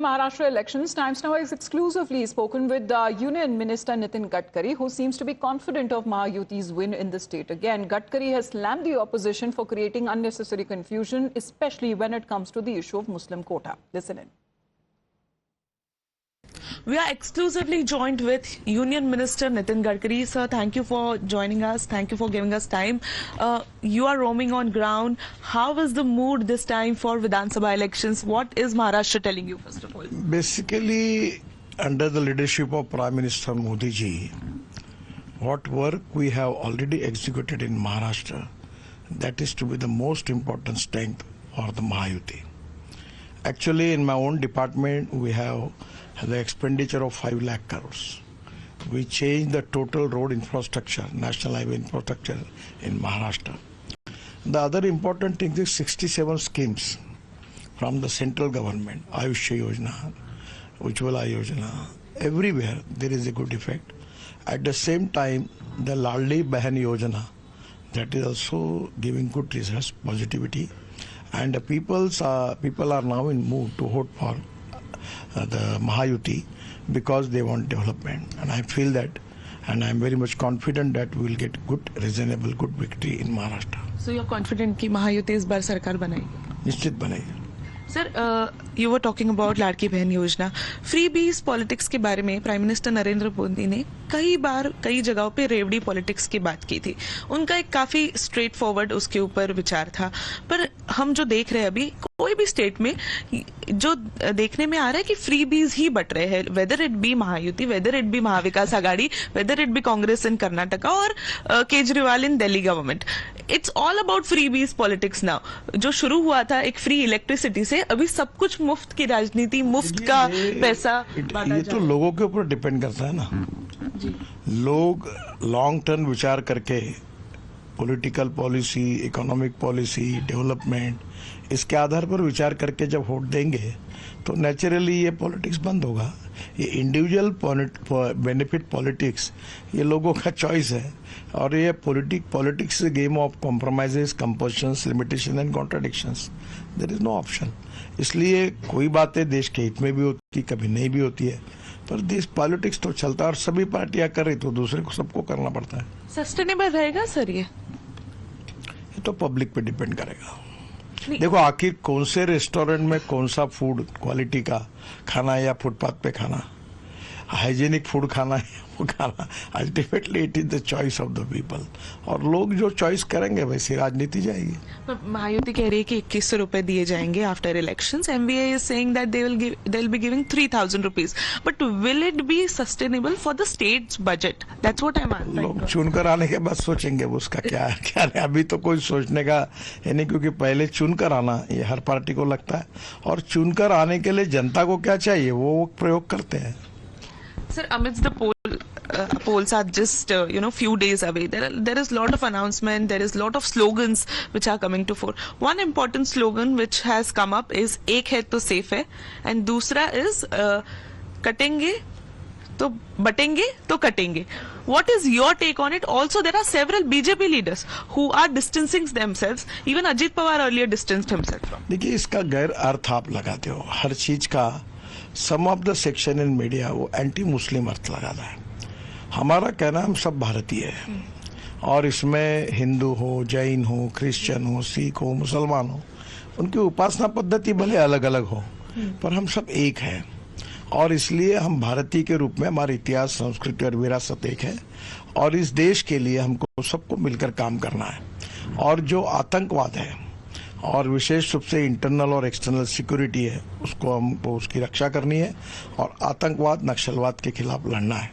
Maharashtra elections, Times Now has exclusively spoken with Union Minister Nitin Gadkari, who seems to be confident of Mahayuti's win in the state again. Gadkari has slammed the opposition for creating unnecessary confusion, especially when it comes to the issue of Muslim quota. Listen in. We are exclusively joined with Union Minister Nitin Gadkari. Sir, thank you for joining us. Thank you for giving us time. You are roaming on ground. How is the mood this time for Vidhan Sabha elections? What is Maharashtra telling you, first of all? Basically, under the leadership of Prime Minister Modi ji, what work we have already executed in Maharashtra, that is to be the most important strength for the Mahayuti. Actually, in my own department, we have the expenditure of 5 lakh crores. We changed the total road infrastructure, national highway infrastructure in Maharashtra. The other important thing is 67 schemes from the central government, Ayushya Yojana, Ujjwala Yojana. Everywhere there is a good effect. At the same time, the Ladli Bahan Yojana, that is also giving good results, positivity. And the people are now in mood to vote for the Mahayuti because they want development. And I feel that, and I'm very much confident that we will get good, reasonable, good victory in Maharashtra. So you're confident कि महायुति इस बार सरकार बनाएगी? निश्चित बनेगी. Sir, you were talking about Ladki Bahin Yojana. Free बीज politics के बारे में प्राइम मिनिस्टर नरेंद्र मोदी ने कई बार कई जगहों पे रेवड़ी पॉलिटिक्स की बात की थी. उनका एक काफी स्ट्रेट फॉरवर्ड उसके ऊपर विचार था. पर हम जो देख रहे हैं अभी कोई भी स्टेट में जो देखने में आ रहा है कि फ्री बीज ही बट रहे हैं, whether it be Mahayuti, whether it be Mahavikas Aghadi, whether it be Congress in Karnataka और Kejriwal in Delhi government. It's all about freebies politics now. जो शुरू हुआ था एक फ्री इलेक्ट्रिसिटी से, अभी सब कुछ मुफ्त की राजनीति, मुफ्त का पैसा. ये तो लोगों के ऊपर डिपेंड करता है ना जी. लोग लॉन्ग टर्म विचार करके political policy, economic policy, development, इसके आधार पर विचार करके जब वोट देंगे तो नेचुरली ये पॉलिटिक्स बंद होगा. ये इंडिविजुअल बेनिफिट पॉलिटिक्स ये लोगों का चॉइस है. और ये politics game of compromises, compulsions, limitation and contradictions. There is no option. इसलिए कोई बातें देश के हित में भी होती, कभी नहीं भी होती है, पर देश पॉलिटिक्स तो चलता है और सभी पार्टियां कर रही तो दूसरे को सबको करना पड़ता है. सस्टेनेबल रहेगा सर ये तो पब्लिक पे डिपेंड करेगा. देखो आखिर कौन से रेस्टोरेंट में कौन सा फूड क्वालिटी का खाना है या फुटपाथ पे खाना, हाइजीनिक फूड खाना है वो खाना, ultimately it is the choice of the people. और लोग जो चॉइस करेंगे वैसी राजनीति जाएगी. महायुति कह रही है कि 2100 रुपए दिए जाएंगे after elections. MVA is saying that they will be giving 3000 rupees. But will it be sustainable for the states budget? That's what I am asking. लोग चुनकर आने के बाद सोचेंगे उसका क्या है. अभी तो कोई सोचने का है नहीं, क्योंकि पहले चुनकर आना ये हर पार्टी को लगता है, और चुनकर आने के लिए जनता को क्या चाहिए वो प्रयोग करते हैं. Sir, amidst the polls are just few days away. There is lot of announcement. There is lot of slogans which are coming to fore. One important slogan which has come up is "एक है तो safe है," and दूसरा is कटेंगे तो बटेंगे तो कटेंगे. What is your take on it? Also, there are several BJP leaders who are distancing themselves. Even Ajit Pawar earlier distanced himself. देखिए, इसका गैर अर्थ आप लगाते हो. हर चीज का some of the section in media वो एंटी मुस्लिम अर्थ लगाता है. हमारा कहना हम सब भारतीय है, और इसमें हिंदू हो, जैन हो, क्रिश्चियन हो, सिख हो, मुसलमान हो, उनकी उपासना पद्धति भले अलग अलग हो, पर हम सब एक हैं. और इसलिए हम भारतीय के रूप में हमारा इतिहास, संस्कृति और विरासत एक है, और इस देश के लिए हमको सबको मिलकर काम करना है. और जो आतंकवाद है और विशेष रूप से इंटरनल और एक्सटर्नल सिक्योरिटी है, उसको हमको उसकी रक्षा करनी है, और आतंकवाद, नक्सलवाद के खिलाफ लड़ना है.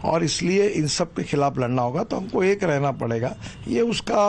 और इसलिए इन सब के खिलाफ लड़ना होगा तो हमको एक रहना पड़ेगा. ये उसका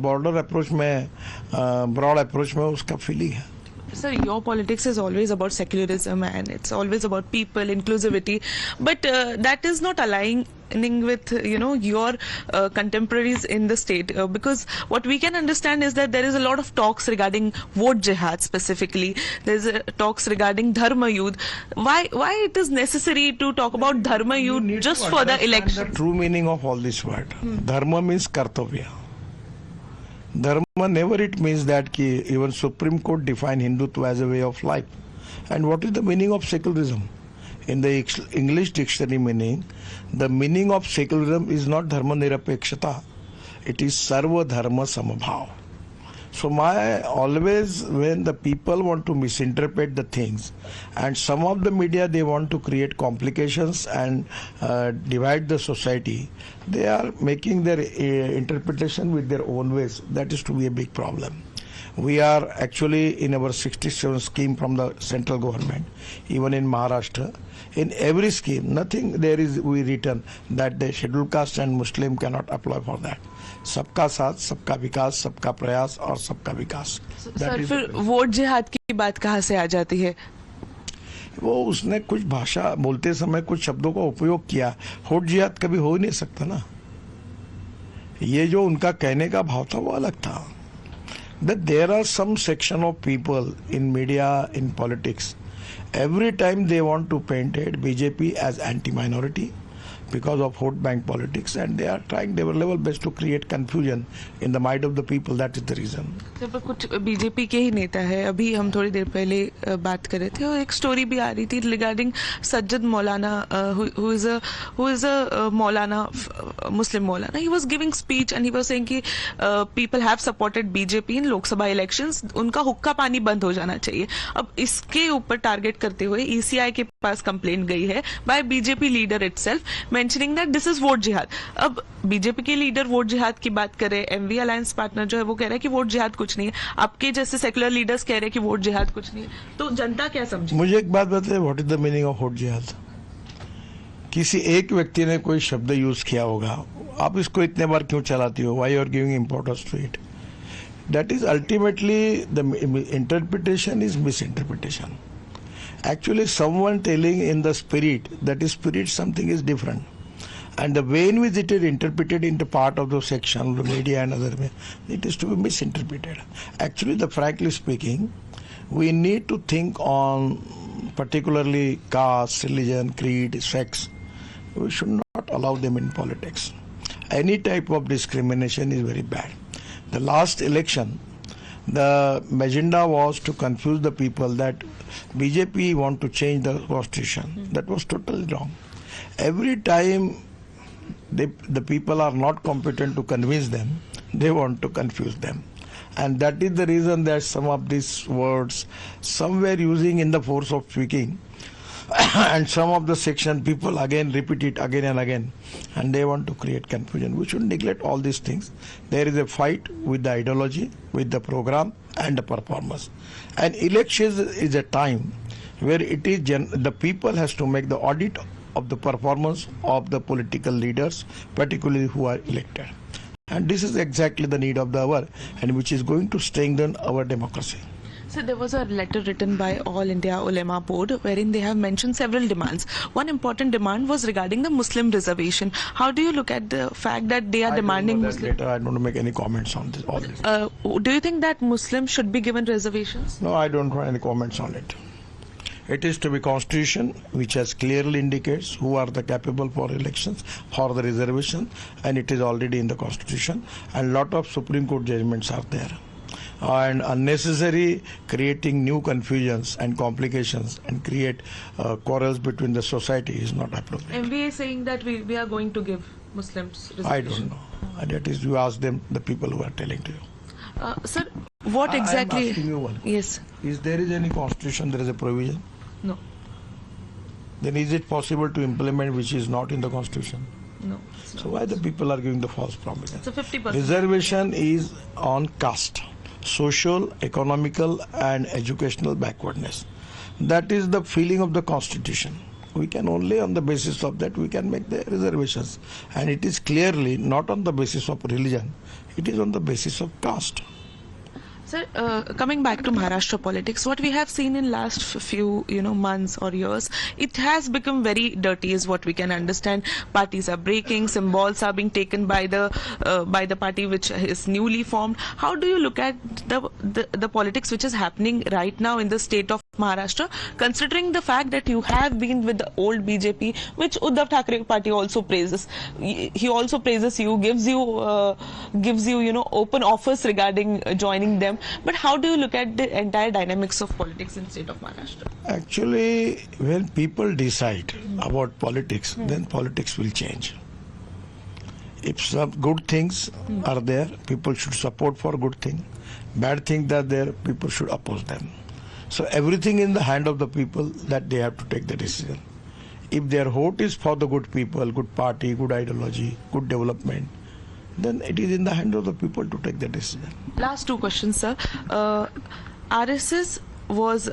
बॉर्डर अप्रोच में, ब्रॉड अप्रोच में उसका फीलिंग है. Sir, your politics is always about secularism and it's always about people, inclusivity, but that is not aligning with your contemporaries in the state, because what we can understand is that there is a lot of talks regarding vote jihad specifically. There's talks regarding dharma yudh. Why it is necessary to talk about dharma yudh just for the election? The true meaning of all this word, dharma means kartavya. Dharma never it means that even Supreme Court define Hindutva as a way of life. And what is the meaning of secularism? In the English dictionary meaning, the meaning of secularism is not dharma nirapekshata. It is sarva dharma samabhav. So always when the people want to misinterpret the things, and some of the media, they want to create complications and divide the society, they are making their interpretation with their own ways. That is to be a big problem. We are actually in our 67 scheme from the central government, even in Maharashtra, in every scheme, nothing there is we written that the scheduled caste and Muslim cannot apply for that. सबका साथ, सबका विकास, सबका प्रयास और सबका विकास. Sir फिर vote जिहाद की बात कहाँ से आ जाती है? वो उसने कुछ भाषा बोलते समय कुछ शब्दों का उपयोग किया. वोट जिहाद कभी हो ही नहीं सकता ना. ये जो उनका कहने का भाव था वो अलग था. That there are some section of people in media, in politics, every time they want to paint it BJP as anti-minority because of vote bank politics, and they are trying their level best to create confusion in the mind of the people. That is the reason. जब कुछ BJP के ही नेता है, अभी हम थोड़ी देर पहले बात कर रहे थे और एक स्टोरी भी आ रही थी regarding Sajjad Maulana, who is a Maulana, Muslim Maulana. He was giving speech and he was saying कि people have supported BJP in Lok Sabha elections, उनका हुक्का पानी बंद हो जाना चाहिए. अब इसके ऊपर टारगेट करते हुए ECI के पास कंप्लेंट गई है by BJP leader itself, mentioning that this is vote जिहाद. अब बीजेपी के लीडर वोट जिहाद की बात करे, MV अलायंस पार्टनर जो है वो कह रहा है कि वोट जिहाद कुछ नहीं है, आपके जैसे सेकुलर लीडर्स कह रहे हैं कि वोट जिहाद कुछ नहीं है, तो जनता क्या समझे? मुझे एक बात बताइए, what is the meaning of vote जिहाद? किसी एक व्यक्ति ने कोई शब्द यूज किया होगा, आप इसको इतने बार क्यों चलाती हो? Why you are giving importance to it? That is ultimately the interpretation is misinterpretation. Actually, someone telling in the spirit, that is spirit something is different. And the way in which it is interpreted into part of the section, the media and other way, it is to be misinterpreted. Actually, frankly speaking, we need to think on particularly caste, religion, creed, sex. We should not allow them in politics. Any type of discrimination is very bad. The last election, the agenda was to confuse the people that BJP want to change the constitution. That was totally wrong. Every time the people are not competent to convince them, they want to confuse them. And that is the reason that some of these words, somewhere using in the force of speaking, and some of the section people again repeat it again and again, and they want to create confusion. We should neglect all these things. There is a fight with the ideology, with the program and the performance. And elections is a time where it is the people has to make the audit of the performance of the political leaders, particularly who are elected. And this is exactly the need of the hour, and which is going to strengthen our democracy. So there was a letter written by All India Ulema Board wherein they have mentioned several demands. One important demand was regarding the Muslim reservation. How do you look at the fact that they are demanding Muslim? I don't make any comments on this. All this. Do you think that Muslims should be given reservations? No, I don't want any comments on it. It is to be constitution which has clearly indicates who are the capable for elections for the reservation, and it is already in the constitution, and lot of Supreme Court judgments are there. And unnecessary creating new confusions and complications and create quarrels between the society is not appropriate. MVA saying that we are going to give Muslims reservation. I don't know. That is, you ask them, the people who are telling to you. Sir, what exactly? I am asking you one. Yes. Is there is any constitution, there is a provision? No. Then is it possible to implement which is not in the constitution? No. So why the people are giving the false promises? So 50%. Reservation is on caste, social, economical and educational backwardness. That is the feeling of the constitution. We can only on the basis of that we can make the reservations, and it is clearly not on the basis of religion, it is on the basis of caste. Sir, coming back to Maharashtra politics, what we have seen in last few months or years, it has become very dirty is what we can understand. Parties are breaking, symbols are being taken by the party which is newly formed. How do you look at the politics which is happening right now in the state of Maharashtra, considering the fact that you have been with the old BJP, which Uddhav Thackeray party also praises. He also praises you, gives you, open offers regarding joining them. But how do you look at the entire dynamics of politics in state of Maharashtra? Actually, when people decide about politics, then politics will change. If some good things are there, people should support for good things. Bad things are there, people should oppose them. So everything in the hand of the people that they have to take the decision. If their vote is for the good people, good party, good ideology, good development, then it is in the hand of the people to take the decision. Last two questions, sir. RSS was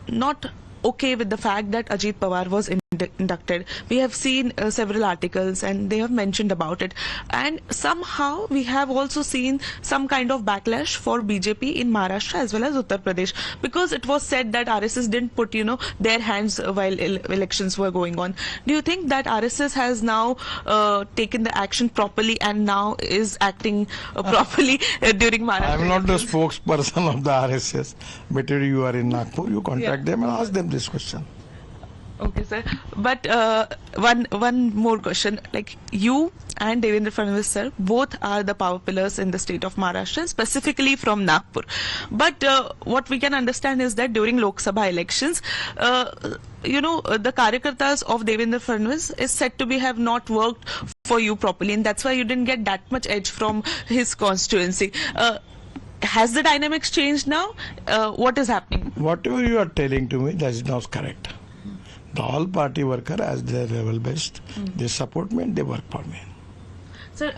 not okay with the fact that Ajit Pawar was inducted. We have seen several articles and they have mentioned about it. And somehow we have also seen some kind of backlash for BJP in Maharashtra as well as Uttar Pradesh, because it was said that RSS didn't put, their hands while elections were going on. Do you think that RSS has now taken the action properly and now is acting properly during Maharashtra? I am not the spokesperson of the RSS. Better you are in Nagpur, you contact them and ask them this question. Okay, sir. But one more question. Like, you and Devendra Fadnavis, sir, both are the power pillars in the state of Maharashtra, specifically from Nagpur. But what we can understand is that during Lok Sabha elections, the Karyakartas of Devendra Fadnavis is said to have not worked for you properly, and that's why you didn't get that much edge from his constituency. Has the dynamics changed now? What is happening? Whatever you are telling to me, that is not correct. The all party worker, as their level best, they support me and they work for me. Sir,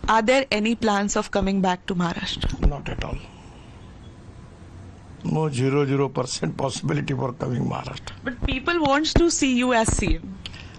are there any plans of coming back to Maharashtra? Not at all. No 0% possibility for coming Maharashtra. But people want to see you as CM.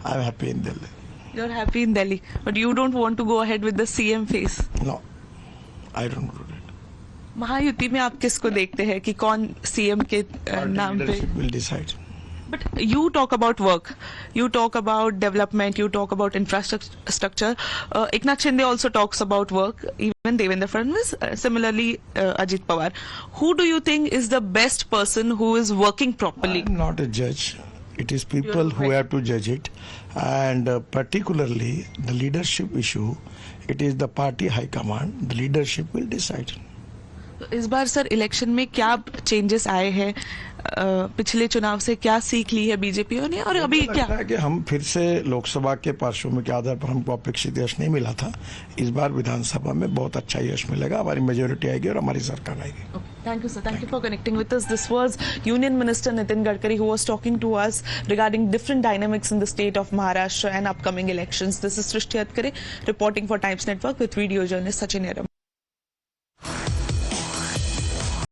I am happy in Delhi. You're happy in Delhi, but you don't want to go ahead with the CM phase. No, I don't do that. Mahayuti में आप किसको देखते हैं कि कौन CM के नाम पे? Leadership will decide. But you talk about work, you talk about development, you talk about infrastructure. Eknath Shinde also talks about work, even Devendra Fadnavis, similarly Ajit Pawar. Who do you think is the best person who is working properly? I am not a judge. It is people who have to judge it. And particularly the leadership issue, it is the party high command. The leadership will decide. इस बार sir election में क्या changes आए हैं, पिछले चुनाव से क्या सीख ली है बीजेपी ने, और अभी क्या है कि हम फिर से लोकसभा के पार्श्वभूमि के आधार पर हमको अपेक्षित यश नहीं मिला था, इस बार विधानसभा में बहुत अच्छा यश मिलेगा, हमारी मेजोरिटी आएगी और हमारी सरकार आएगी. Thank you, sir. Thank you for connecting with us. This was Union Minister Nitin Gadkari, who was talking to us regarding different dynamics in the state of Maharashtra and upcoming elections. This is Srishti Atkare reporting for Times Network with video journalist Sachin Yaram.